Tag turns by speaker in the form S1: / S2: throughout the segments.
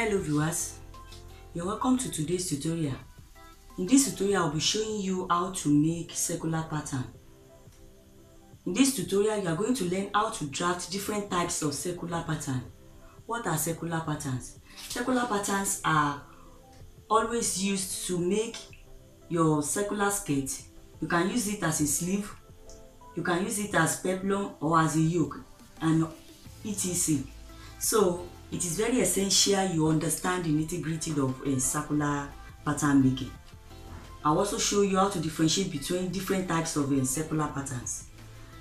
S1: Hello viewers, you're welcome to today's tutorial. In this tutorial, I'll be showing you how to make circular pattern. In this tutorial, you are going to learn how to draft different types of circular pattern. What are circular patterns? Circular patterns are always used to make your circular skirt. You can use it as a sleeve, you can use it as peplum or as a yoke, and etc. So it is very essential you understand the nitty-gritty of circular pattern making. I'll also show you how to differentiate between different types of circular patterns.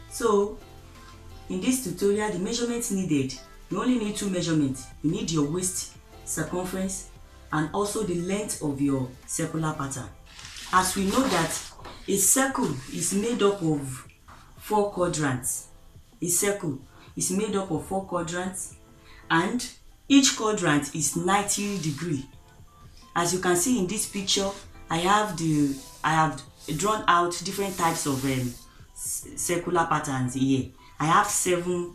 S1: So in this tutorial, the measurements needed, you only need two measurements. You need your waist circumference and also the length of your circular pattern. As we know that a circle is made up of 4 quadrants. A circle is made up of 4 quadrants, and each quadrant is 90 degrees. As you can see in this picture, I have drawn out different types of circular patterns here. I have 7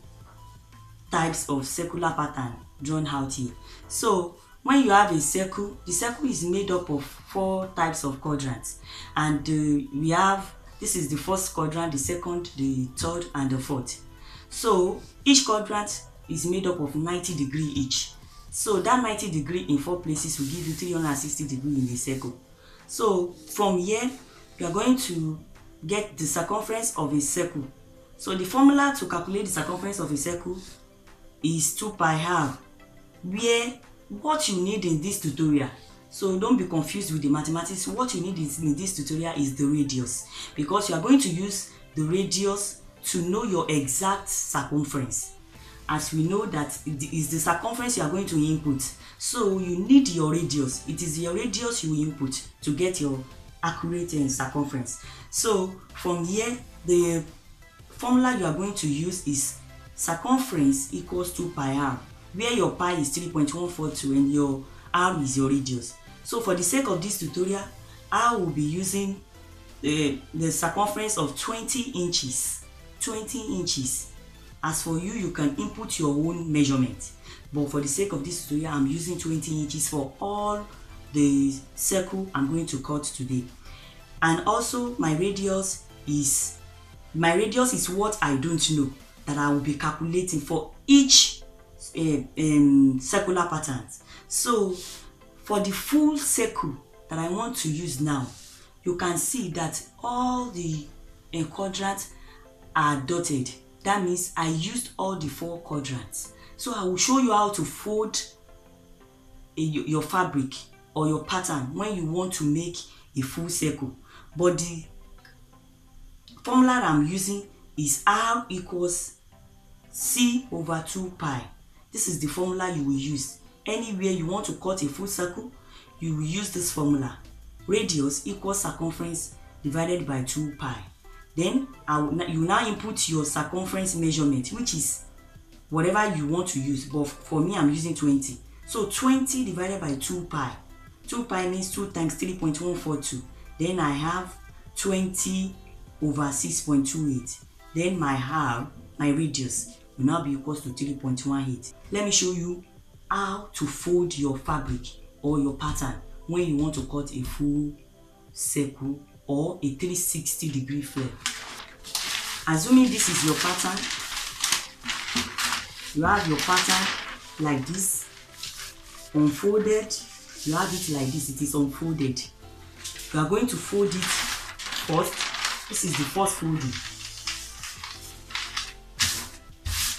S1: types of circular pattern drawn out here. So when you have a circle, the circle is made up of 4 types of quadrants, and we have, this is the first quadrant, the second, the third, and the fourth. So each quadrant is made up of 90 degrees each. So that 90 degrees in 4 places will give you 360 degrees in a circle. So from here, you are going to get the circumference of a circle. So the formula to calculate the circumference of a circle is 2 pi r, where what you need in this tutorial, so don't be confused with the mathematics, what you need in this tutorial is the radius, because you are going to use the radius to know your exact circumference. As we know that it is the circumference you are going to input, so you need your radius. It is your radius you input to get your accurate circumference. So from here, the formula you are going to use is circumference equals 2 pi r, where your pi is 3.142 and your r is your radius. So for the sake of this tutorial, I will be using the circumference of 20 inches. 20 inches. As for you, you can input your own measurement, but for the sake of this tutorial, I'm using 20 inches for all the circle I'm going to cut today. And also my radius is what I don't know, that I will be calculating for each circular patterns. So for the full circle that I want to use now, you can see that all the quadrants are dotted. That means I used all the 4 quadrants. So I will show you how to fold your fabric or your pattern when you want to make a full circle. But the formula I'm using is r equals c over 2 pi. This is the formula you will use. Anywhere you want to cut a full circle, you will use this formula. Radius equals circumference divided by 2 pi. Then you now input your circumference measurement, which is whatever you want to use, but for me I'm using 20. So 20 divided by 2 pi. 2 pi means 2 times 3.142. Then I have 20 over 6.28. Then my radius will now be equals to 3.18. Let me show you how to fold your fabric or your pattern when you want to cut a full circle or a 360 degree flare. Assuming this is your pattern, you have your pattern like this, unfolded. You have it like this, it is unfolded. You are going to fold it first. This is the first folding.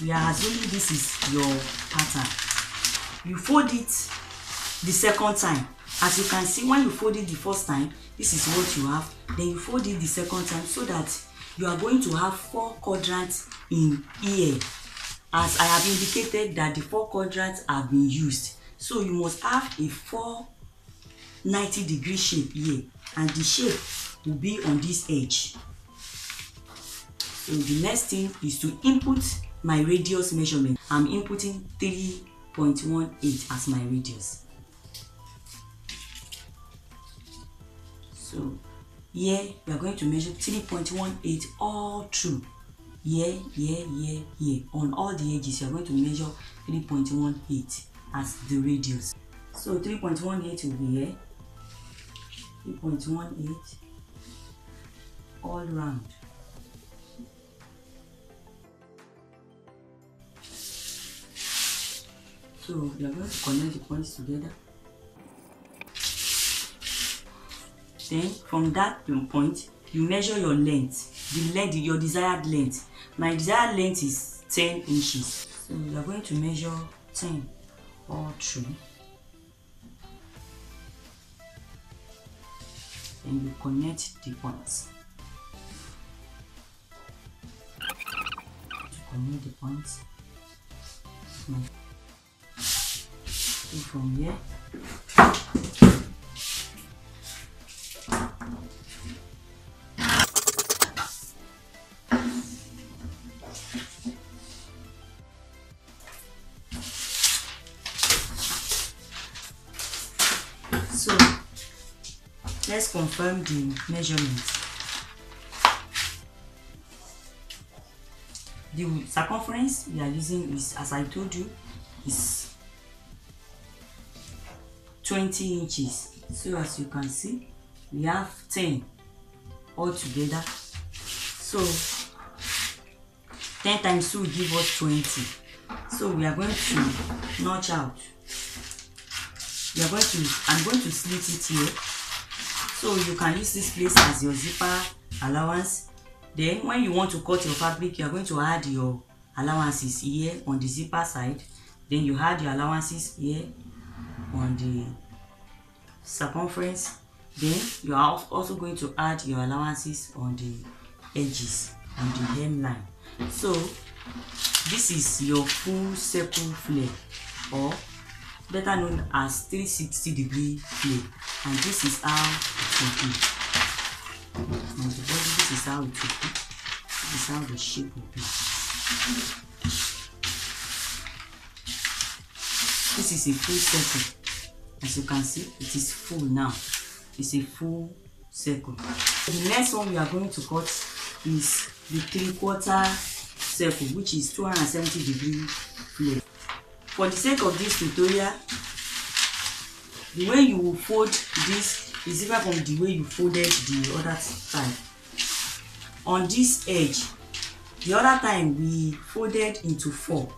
S1: We are assuming this is your pattern. You fold it the second time. As you can see, when you fold it the first time, this is what you have. Then you fold it the second time, so that you are going to have 4 quadrants in here. As I have indicated that the 4 quadrants have been used, so you must have a 490 degree shape here, and the shape will be on this edge. So the next thing is to input my radius measurement. I'm inputting 3.18 as my radius. So here we are going to measure 3.18 all through. Here, on all the edges, you are going to measure 3.18 as the radius. So 3.18 will be here. 3.18 all round. So we are going to connect the points together. Then from that point, you measure your length, your desired length. My desired length is 10 inches. So we are going to measure 10 all through. Then you connect the points. Connect the points. So from here, so let's confirm the measurements. The circumference we are using is, as I told you, is 20 inches. So as you can see, we have 10 all together. So 10 times 2 will give us 20. So we are going to notch out. I'm going to slit it here. So you can use this place as your zipper allowance. Then when you want to cut your fabric, you are going to add your allowances here on the zipper side. Then you add your allowances here on the circumference. Then you are also going to add your allowances on the edges, on the hemline. So this is your full circle flare, or better known as 360-degree flare, and this is how it will be. On the body, this is how it will be. This is how the shape will be. This is a full circle. As you can see, it is full now. It's a full circle. The next one we are going to cut is the 3/4 circle, which is 270-degree flare. For the sake of this tutorial, the way you will fold this is different from the way you folded the other time. On this edge, the other time we folded into 4,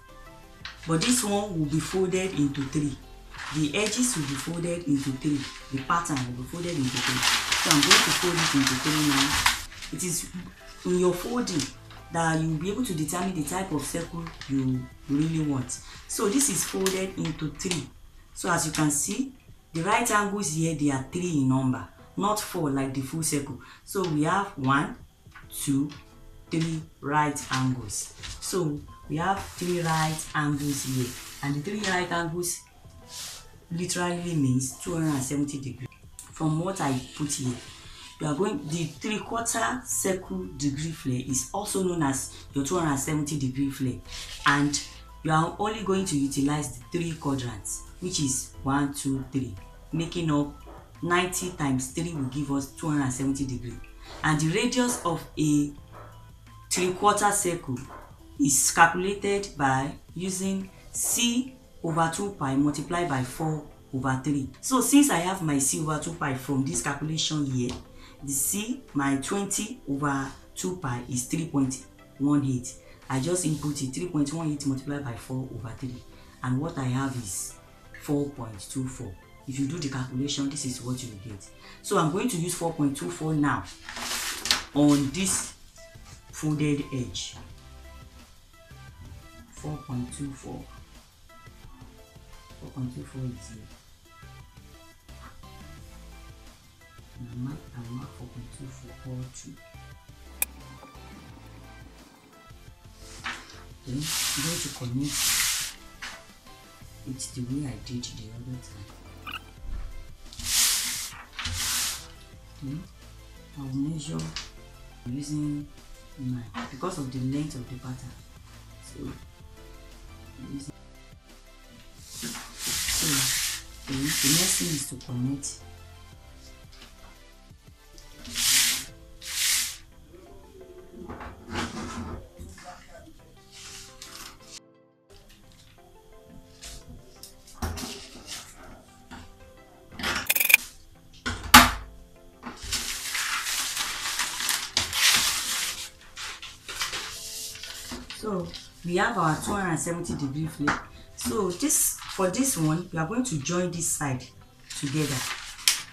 S1: but this one will be folded into 3. The edges will be folded into 3. The pattern will be folded into 3. So I'm going to fold it into 3 now. It is in your folding that you will be able to determine the type of circle you really want. So this is folded into 3. So as you can see, the right angles here, they are 3 in number, not 4 like the full circle. So we have 1, 2, 3 right angles. So we have 3 right angles here, and the 3 right angles literally means 270 degrees. From what I put here, you are going, the 3/4 circle degree flare is also known as your 270-degree flare, and you are only going to utilize the 3 quadrants, which is 1, 2, 3, making up 90 times 3 will give us 270 degrees. And the radius of a 3/4 circle is calculated by using c over 2 pi multiplied by 4 over 3. So since I have my c over 2 pi from this calculation here, the c, my 20 over 2 pi is 3.18. I just input it, 3.18 multiplied by 4 over 3, and what I have is 4.24. If you do the calculation, this is what you will get. So I'm going to use 4.24 now on this folded edge. 4.24. 4.24 is here. And mark 4.24 all through. Then I'm going to connect it the way I did the other time. Then I'll measure using my, because of the length of the pattern. So the next thing is to connect. So we have our 270-degree flare. So for this one, we are going to join this side together.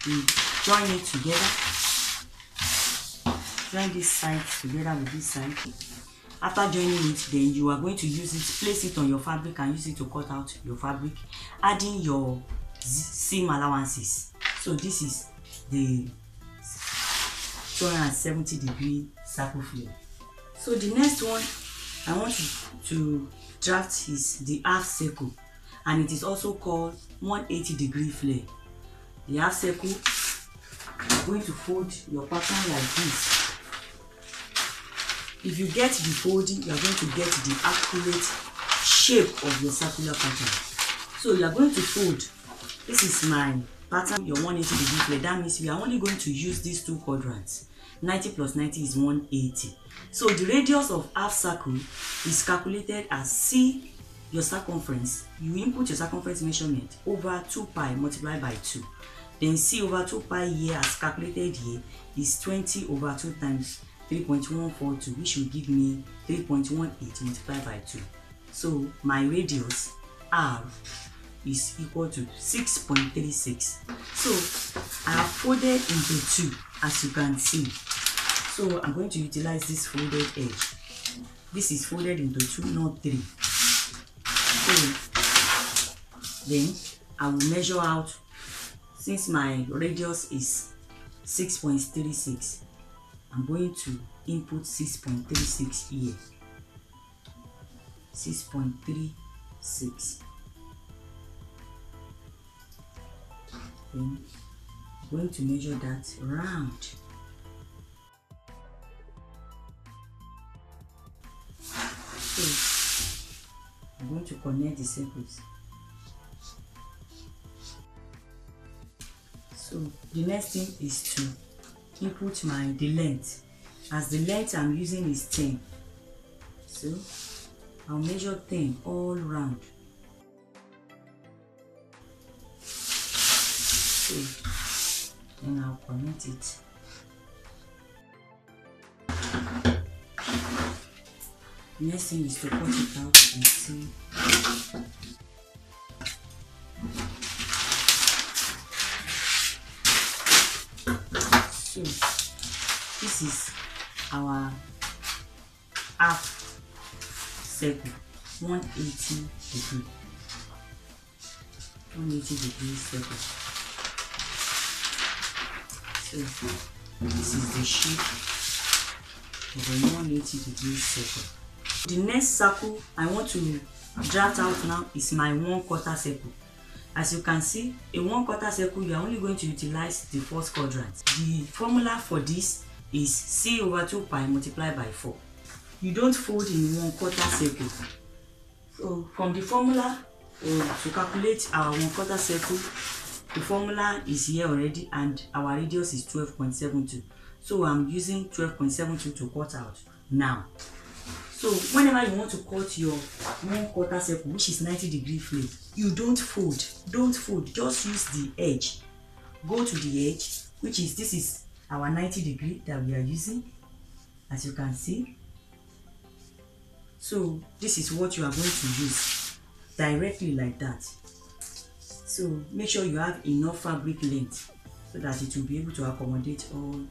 S1: We join it together. Join this side together with this side. After joining it, then you are going to use it, place it on your fabric and use it to cut out your fabric, adding your seam allowances. So this is the 270-degree circle flare. So the next one I want to draft is the half circle, and it is also called 180-degree flare. The half circle, you are going to fold your pattern like this. If you get the folding, you are going to get the accurate shape of your circular pattern. So you are going to fold. This is my pattern, your 180-degree flare. That means we are only going to use these two quadrants. 90 plus 90 is 180. So the radius of half circle is calculated as C, your circumference. You input your circumference measurement over 2 pi multiplied by 2. Then C over 2 pi here as calculated here is 20 over 2 times 3.142, which will give me 3.18 multiplied by 2. So my radius R is equal to 6.36. So I have folded into 2, as you can see. So I'm going to utilize this folded edge. This is folded into 2, not 3. So then I will measure out, since my radius is 6.36, I'm going to input 6.36 here. 6.36. Then I'm going to measure that round. So I'm going to connect the circles. So the next thing is to input the length. As the length I'm using is 10, so I'll measure 10 all round. So then I'll connect it. Next thing is to cut it out and see. So this is our half circle, 180 degree. 180 degree circle. So this is the shape of a 180 degree circle. The next circle I want to draft out now is my 1/4 circle. As you can see, a 1/4 circle, you are only going to utilize the first quadrant. The formula for this is C over 2 pi multiplied by 4. You don't fold in 1/4 circle. So from the formula to calculate our 1/4 circle, the formula is here already and our radius is 12.72. So I'm using 12.72 to cut out now. So whenever you want to cut your 1/4 circle, which is 90-degree flare, you don't fold. Don't fold. Just use the edge. Go to the edge, which is, this is our 90-degree that we are using, as you can see. So this is what you are going to use directly like that. So make sure you have enough fabric length so that it will be able to accommodate all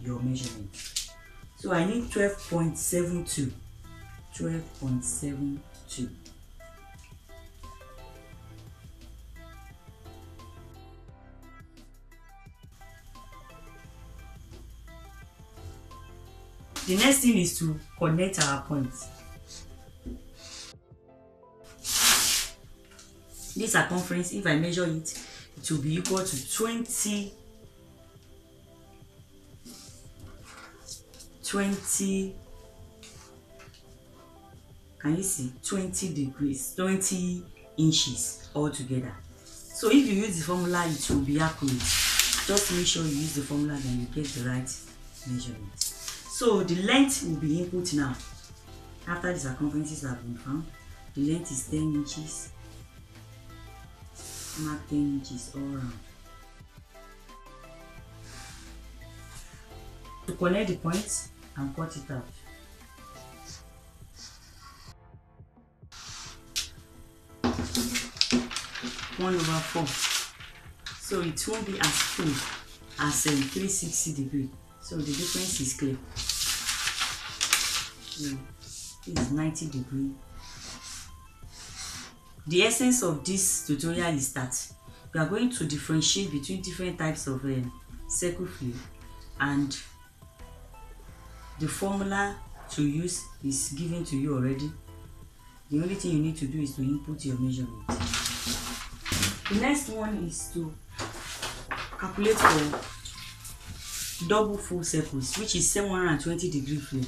S1: your measurements. So I need 12.72. 12.72. The next thing is to connect our points. This circumference, if I measure it, it will be equal to 20. Can you see? 20 degrees, 20 inches altogether. So if you use the formula, it will be accurate. Just make sure you use the formula, then you get the right measurement. So the length will be input now. After the circumferences have been found, the length is 10 inches. Mark 10 inches all around. To connect the points and cut it out. 1/4. So it won't be as full as 360 degree. So the difference is clear. This is 90 degree. The essence of this tutorial is that we are going to differentiate between different types of circle flame, and the formula to use is given to you already. The only thing you need to do is to input your measurement. The next one is to calculate for double full circles, which is 720 degree flame.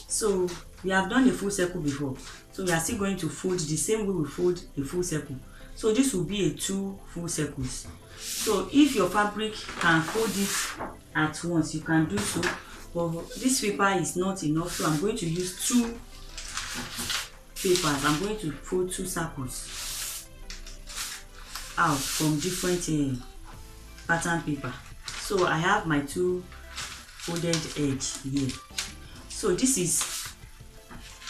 S1: So we have done a full circle before, so we are still going to fold the same way we fold a full circle. So this will be a 2 full circles. So if your fabric can fold it at once, you can do so, but this paper is not enough, so I'm going to use 2 papers. I'm going to fold 2 circles out from different pattern paper. So I have my 2 folded edge here. So this is,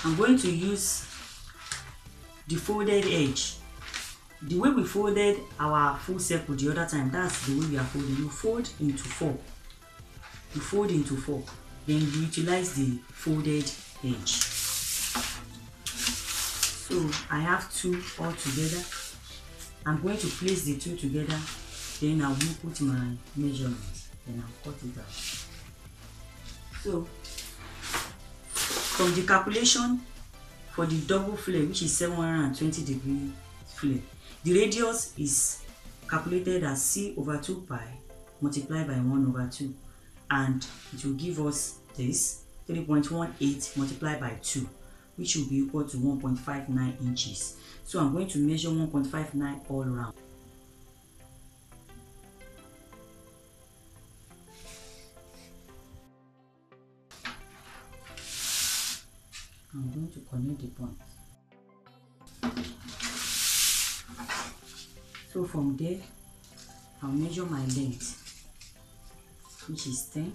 S1: I'm going to use the folded edge. The way we folded our full circle the other time, that's the way we are folding. You fold into 4. You fold into 4. Then you utilize the folded edge. So I have 2 all together. I'm going to place the 2 together. Then I will put my measurement. Then I'll cut it out. So from the calculation for the double flare, which is 720 degree flare, the radius is calculated as c/2 pi multiplied by 1/2, and it will give us this 3.18 multiplied by 2, which will be equal to 1.59 inches. So I'm going to measure 1.59 all around. I'm going to connect the point. So from there, I'll measure my length, which is 10.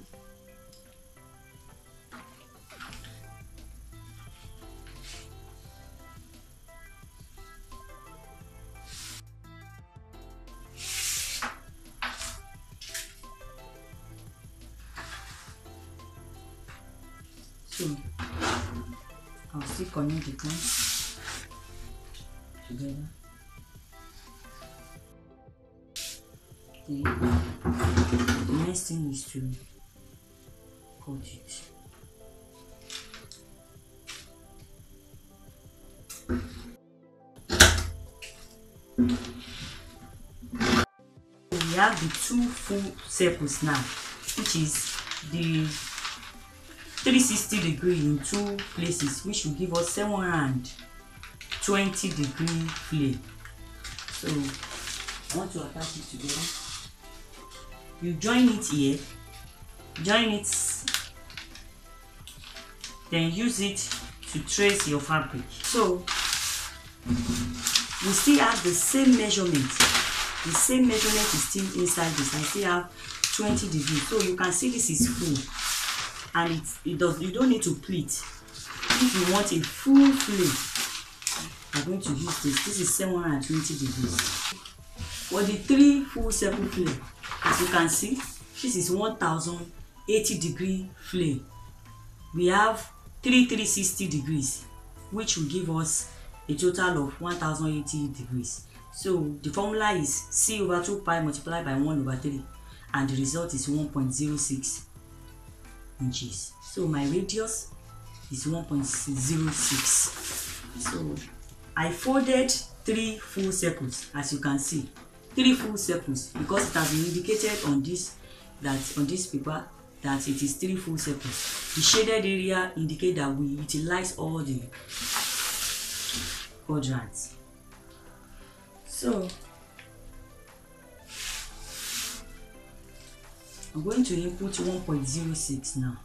S1: So I'll still connect the points together. The next thing is to cut it. We have the 2 full circles now, which is the 360 degree in 2 places, which will give us 720 degree flare. So I want to attach it together. You join it here, join it, then use it to trace your fabric. So we still have the same measurement. The same measurement is still inside this. I still have 20 degrees. So you can see this is full, and you don't need to pleat. If you want a full flare, I'm going to use this. This is 720 degrees. For the 3 full circle flare, as you can see, this is 1080 degree flare. We have 360 degrees, which will give us a total of 1080 degrees. So the formula is c/2 pi multiplied by 1/3, and the result is 1.06 inches. So my radius is 1.06. So I folded 3 full circles, as you can see, 3 full circles, because it has been indicated on this paper that it is 3 full circles. The shaded area indicate that we utilize all the quadrants. So I'm going to input 1.06 now.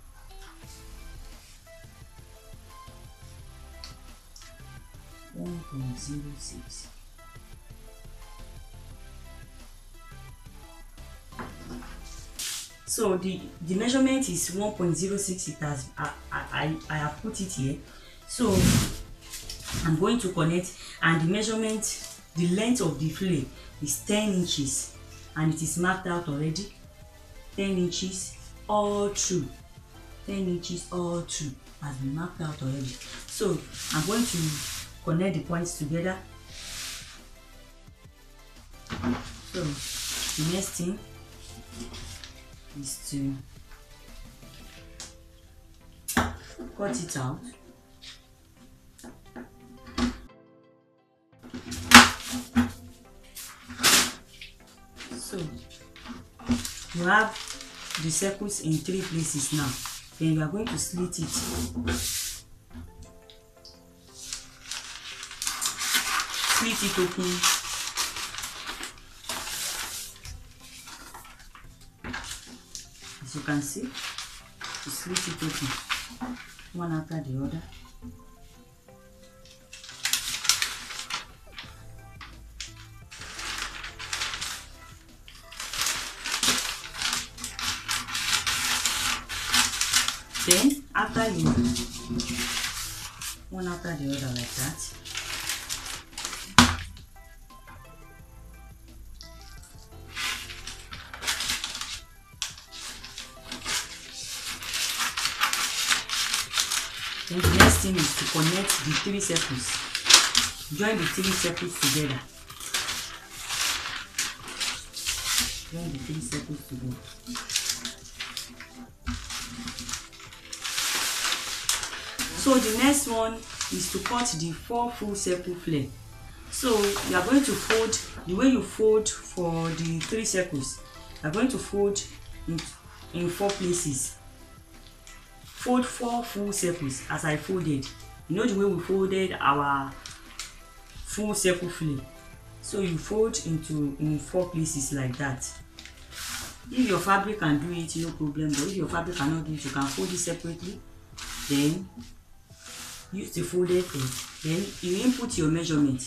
S1: So the measurement is 1.06. It has I have put it here. So I'm going to connect, and the measurement the length of the flare is 10 inches and it is marked out already. 10 inches all through. 10 inches all through has been marked out already. So I'm going to connect the points together. So the next thing is to cut it out. So you have the circles in 3 places now. Then you are going to slit it. Slit it open. As you can see, you slit it open, one after the other. Then after you one after the other like that, then the next thing is to connect the 3 circles. Join the 3 circles together. Join the 3 circles together. So the next one is to cut the 4 full circle flare. So you are going to fold the way you fold for the 3 circles. You are going to fold in 4 places. Fold 4 full circles as I folded. You know the way we folded our full circle flare. So you fold in 4 places like that. If your fabric can do it, no problem. But if your fabric cannot do it, you can fold it separately. Then use the folded thing. Then you input your measurement.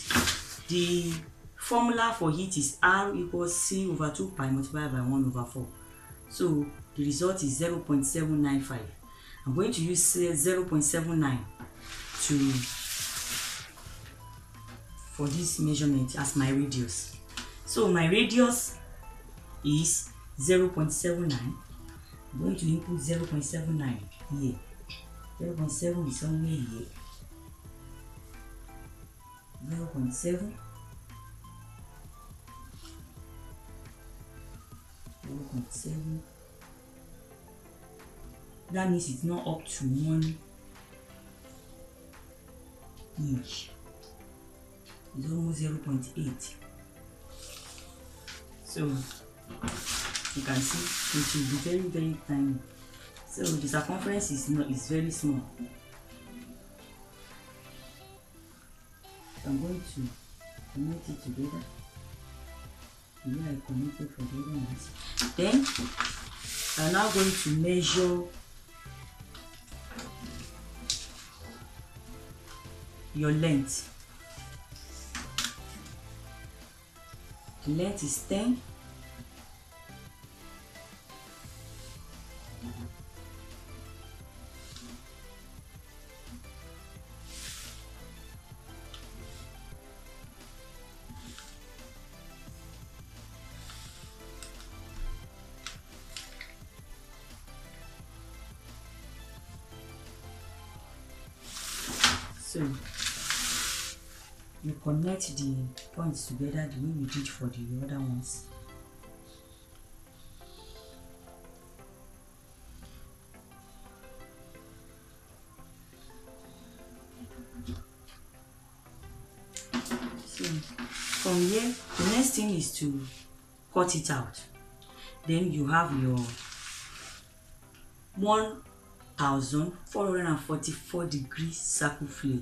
S1: The formula for it is R equals C over 2 pi multiplied by 1 over 4. So the result is 0.795. I'm going to use 0.79 for this measurement as my radius. So my radius is 0.79. I'm going to input 0.79 here. 0.7 is somewhere here. 0.7. 0.7. That means it's not up to 1 inch. It's almost 0.8. So you can see it will be very tiny. So the circumference is very small. So I'm going to connect it together. Here I connected for the other ones. Then I'm now going to measure your length. The length is 10. So you connect the points together the way we did for the other ones. So from here, the next thing is to cut it out. Then you have your 1444 degrees circle flare.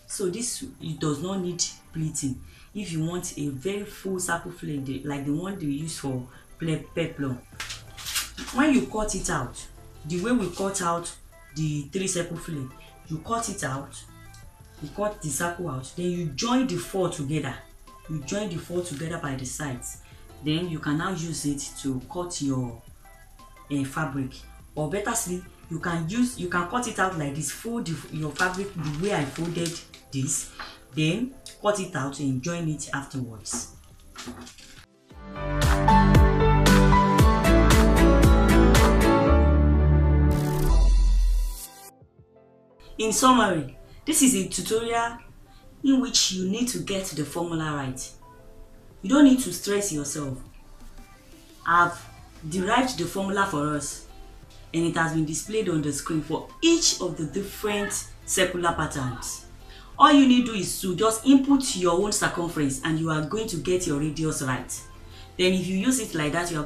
S1: So this, it does not need pleating. If you want a very full circle flare like the one they use for peplum, when you cut it out, the way we cut out the 3 circle flare, you cut it out, you cut the circle out, then you join the 4 together. You join the 4 together by the sides. Then you can now use it to cut your fabric. Or better still, you can cut it out like this. Fold your fabric the way I folded this. Then cut it out and join it afterwards. In summary, this is a tutorial in which you need to get the formula right. You don't need to stress yourself. I've derived the formula for us and it has been displayed on the screen for each of the different circular patterns. All you need to do is to just input your own circumference and you are going to get your radius right. Then if you use it like that, we are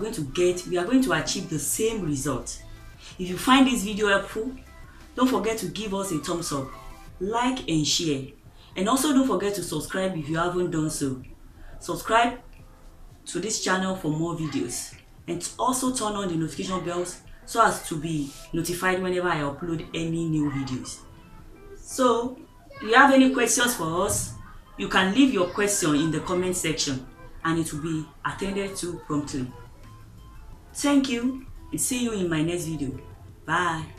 S1: going to achieve the same result. If you find this video helpful, don't forget to give us a thumbs up, like and share. And also don't forget to subscribe if you haven't done so. Subscribe to this channel for more videos. And also turn on the notification bells so as to be notified whenever I upload any new videos. So, if you have any questions for us, you can leave your question in the comment section and it will be attended to promptly. Thank you and see you in my next video. Bye.